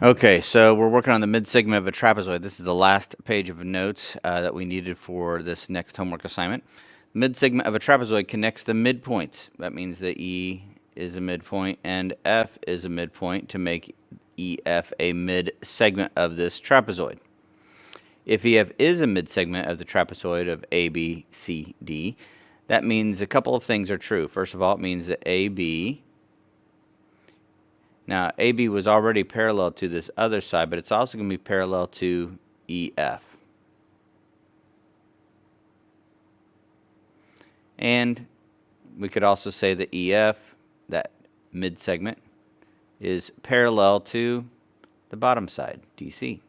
Okay, so we're working on the midsegment of a trapezoid. This is the last page of notes that we needed for this next homework assignment. Midsegment of a trapezoid connects the midpoints. That means that E is a midpoint and F is a midpoint to make EF a midsegment of this trapezoid. If EF is a midsegment of the trapezoid of ABCD, that means a couple of things are true. First of all, it means that AB, now AB was already parallel to this other side, but it's also going to be parallel to EF. And we could also say that EF, that midsegment, is parallel to the bottom side, DC.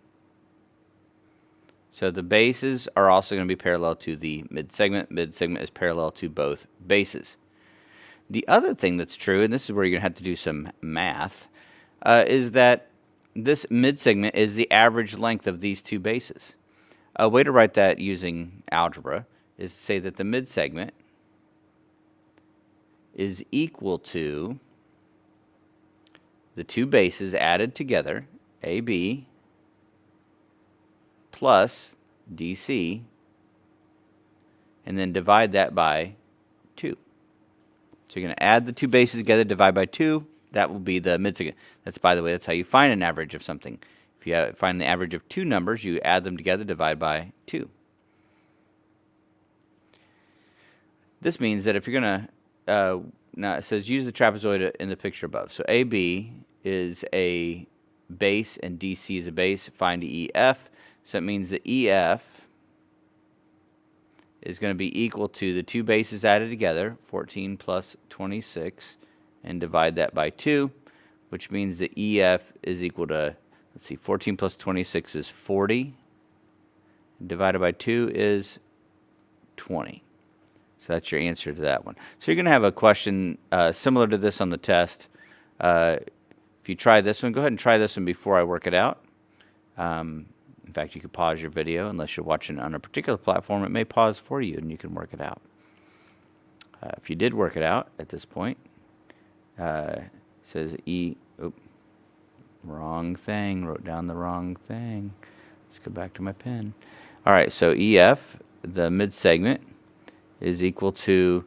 So the bases are also going to be parallel to the midsegment. Midsegment is parallel to both bases. The other thing that's true, and this is where you're going to have to do some math, is that this midsegment is the average length of these two bases. A way to write that using algebra is to say that the midsegment is equal to the two bases added together, AB plus DC, and then divide that by 2. So you're going to add the two bases together, divide by 2. That will be the midsegment. That's, by the way, that's how you find an average of something. If you find the average of two numbers, you add them together, divide by 2. This means that if you're going to, now it says use the trapezoid in the picture above. So AB is a base and DC is a base. Find EF. So it means that EF is going to be equal to the two bases added together, 14 plus 26, and divide that by 2, which means that EF is equal to, let's see, 14 plus 26 is 40, divided by 2 is 20. So that's your answer to that one. So you're going to have a question similar to this on the test. If you try this one, go ahead and try this one before I work it out. In fact, you could pause your video unless you're watching on a particular platform. It may pause for you and you can work it out. If you did work it out at this point, it says wrong thing, wrote down the wrong thing. Let's go back to my pen. All right, so EF, the midsegment, is equal to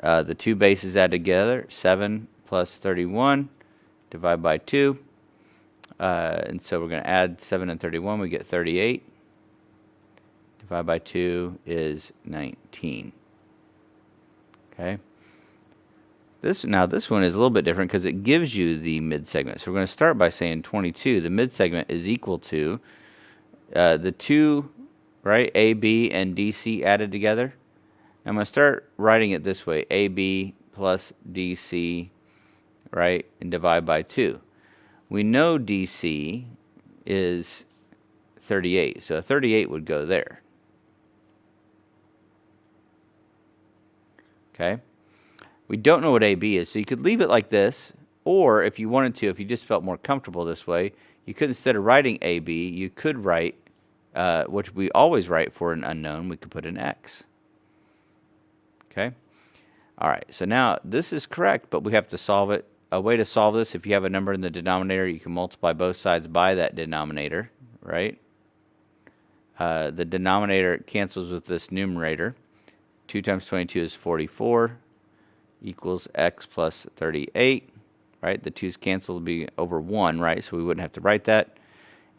the two bases added together, 7 plus 31, divide by 2. And so we're going to add 7 and 31. We get 38. Divide by 2 is 19. Okay. This one is a little bit different because it gives you the midsegment. So we're going to start by saying 22. The midsegment is equal to the two, right, AB and DC added together. I'm going to start writing it this way, AB plus DC, right, and divide by 2. We know DC is 38, so 38 would go there. Okay? We don't know what AB is, so you could leave it like this, or if you wanted to, if you just felt more comfortable this way, you could, instead of writing AB, you could write, which we always write for an unknown, we could put an X. Okay? All right, so now this is correct, but we have to solve it. A way to solve this, if you have a number in the denominator, you can multiply both sides by that denominator, right? The denominator cancels with this numerator. 2 times 22 is 44, equals x plus 38, right? The 2's cancel to be over 1, right? So we wouldn't have to write that.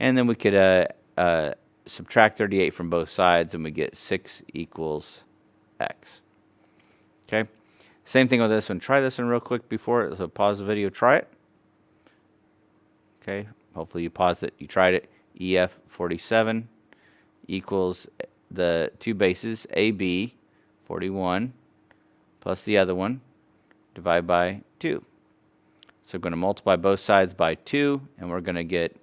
And then we could subtract 38 from both sides, and we get 6 equals x. Okay? Same thing with this one. Try this one real quick before, so pause the video, try it. Okay, hopefully you paused it, you tried it. EF 47 equals the two bases, AB 41 plus the other one, divide by 2. So we're going to multiply both sides by 2, and we're going to get,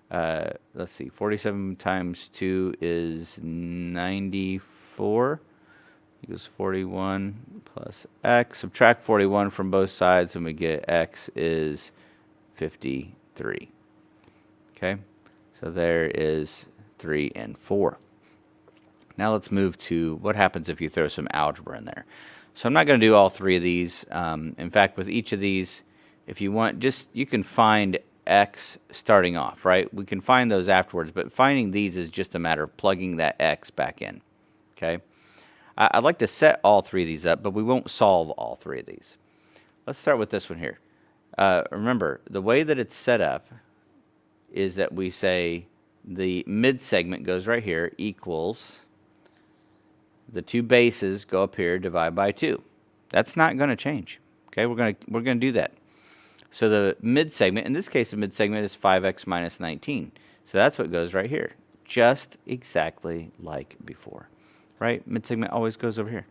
let's see, 47 times 2 is 94. Equals 41 plus x. Subtract 41 from both sides, and we get x is 53. Okay, so there is 3 and 4. Now let's move to what happens if you throw some algebra in there. So I'm not going to do all 3 of these. In fact, with each of these, if you want, you can find x starting off, right? We can find those afterwards, but finding these is just a matter of plugging that x back in, okay? I'd like to set all three of these up, but we won't solve all three of these. Let's start with this one here. Remember, the way that it's set up is that we say the mid segment goes right here, equals the two bases go up here, divide by 2. That's not going to change. Okay, we're going to do that. So the mid segment, in this case, the mid segment is 5x minus 19. So that's what goes right here, just exactly like before, right? Mid segment always goes over here.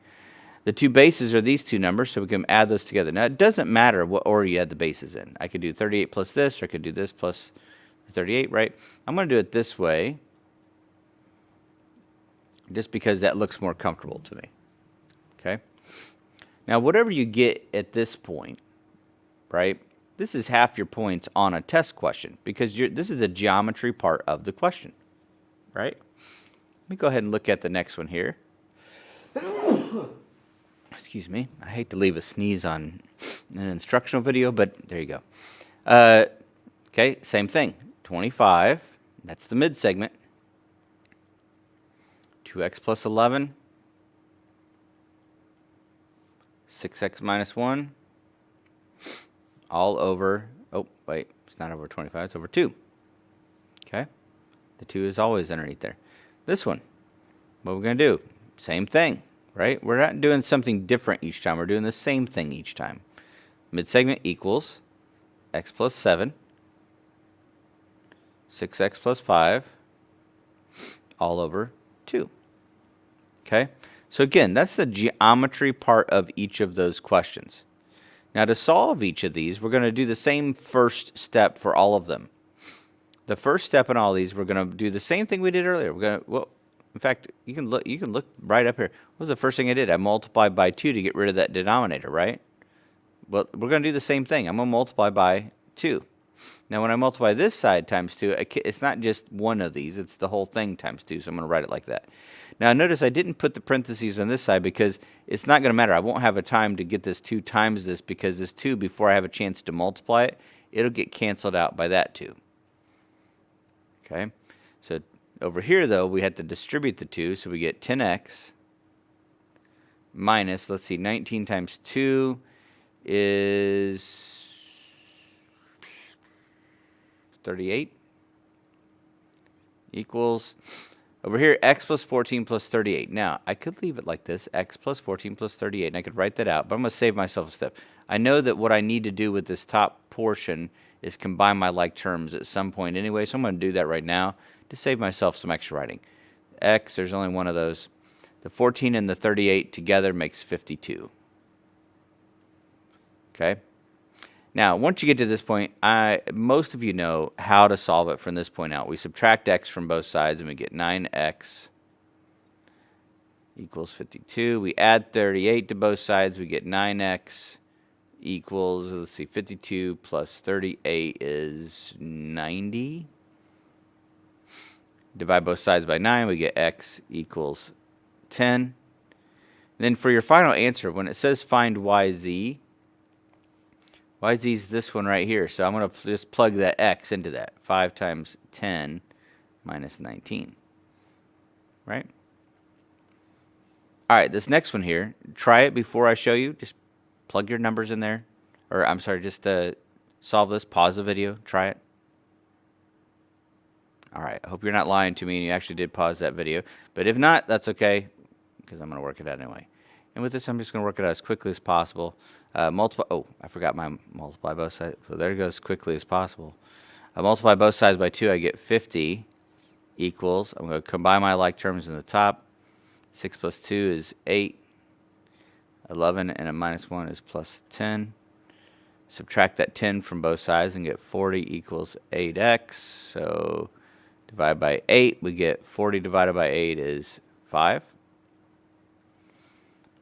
The two bases are these two numbers, so we can add those together. Now, it doesn't matter what order you add the bases in. I could do 38 plus this, or I could do this plus 38, right? I'm going to do it this way, just because that looks more comfortable to me, okay? Now, whatever you get at this point, right, this is half your points on a test question, because this is the geometry part of the question, right? Let me go ahead and look at the next one here. Excuse me. I hate to leave a sneeze on an instructional video, but there you go. Okay, same thing. 25, that's the mid segment. 2x plus 11. 6x minus 1. All over, oh, wait, it's not over 25, it's over 2. Okay? The 2 is always underneath there. This one, what we're going to do, same thing, right? We're not doing something different each time. We're doing the same thing each time. Mid-segment equals x plus 7, 6x plus 5, all over 2. Okay? So again, that's the geometry part of each of those questions. Now, to solve each of these, we're going to do the same first step for all of them. The first step in all these, we're going to do the same thing we did earlier. We're going to, well, in fact, you can look right up here. What was the first thing I did? I multiplied by 2 to get rid of that denominator, right? Well, we're going to do the same thing. I'm going to multiply by 2. Now, when I multiply this side times 2, it's not just one of these. It's the whole thing times 2, so I'm going to write it like that. Now, notice I didn't put the parentheses on this side because it's not going to matter. I won't have a time to get this 2 times this, because this 2, before I have a chance to multiply it, it'll get canceled out by that 2. Okay? So over here, though, we have to distribute the 2, so we get 10x minus, let's see, 19 times 2 is 38 equals, over here, x plus 14 plus 38. Now, I could leave it like this, x plus 14 plus 38, and I could write that out, but I'm going to save myself a step. I know that what I need to do with this top portion is combine my like terms at some point anyway, so I'm going to do that right now to save myself some extra writing. X, there's only one of those. The 14 and the 38 together makes 52. Okay? Now, once you get to this point, most of you know how to solve it from this point out. We subtract x from both sides, and we get 9x equals 52. We add 38 to both sides. We get 9x equals, let's see, 52 plus 38 is 90. Divide both sides by 9. We get x equals 10. And then for your final answer, when it says find yz, yz is this one right here, so I'm going to just plug that x into that. 5 times 10 minus 19, right? All right, this next one here, try it before I show you. Just plug your numbers in there. Or, I'm sorry, just solve this. Pause the video. Try it. All right, I hope you're not lying to me and you actually did pause that video. But if not, that's okay, because I'm going to work it out anyway. And with this, I'm just going to work it out as quickly as possible. Oh, I forgot my multiply both sides. So there it goes, quickly as possible. I multiply both sides by 2, I get 50 equals, I'm going to combine my like terms in the top. 6 plus 2 is 8. 11 and a minus 1 is plus 10. Subtract that 10 from both sides and get 40 equals 8x. So divide by 8, we get 40 divided by 8 is 5.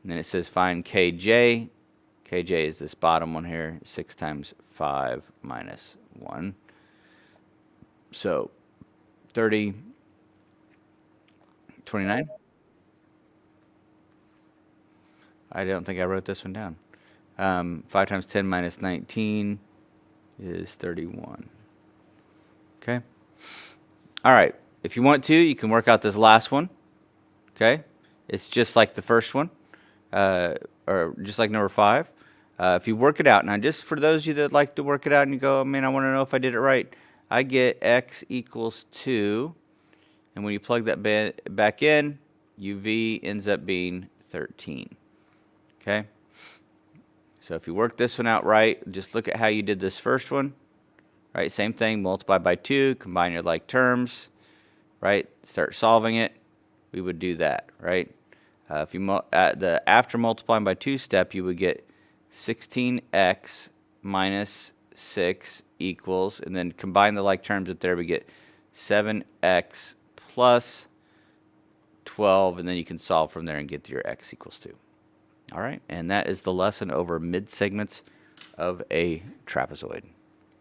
And then it says find kj. Kj is this bottom one here, 6 times 5 minus 1. So 30, 29. I don't think I wrote this one down. 5 times 10 minus 19 is 31. Okay. All right. If you want to, you can work out this last one. Okay. It's just like the first one, or just like number 5. If you work it out, now just for those of you that like to work it out and you go, man, I want to know if I did it right. I get x equals 2, and when you plug that back in, uv ends up being 13. Okay? So if you work this one out right, just look at how you did this first one. Right? Same thing, multiply by 2, combine your like terms, right? Start solving it. We would do that, right? If you at the after multiplying by 2 step, you would get 16x minus 6 equals, and then combine the like terms up there, we get 7x plus 12, and then you can solve from there and get to your x equals 2. All right, and that is the lesson over mid segments of a trapezoid.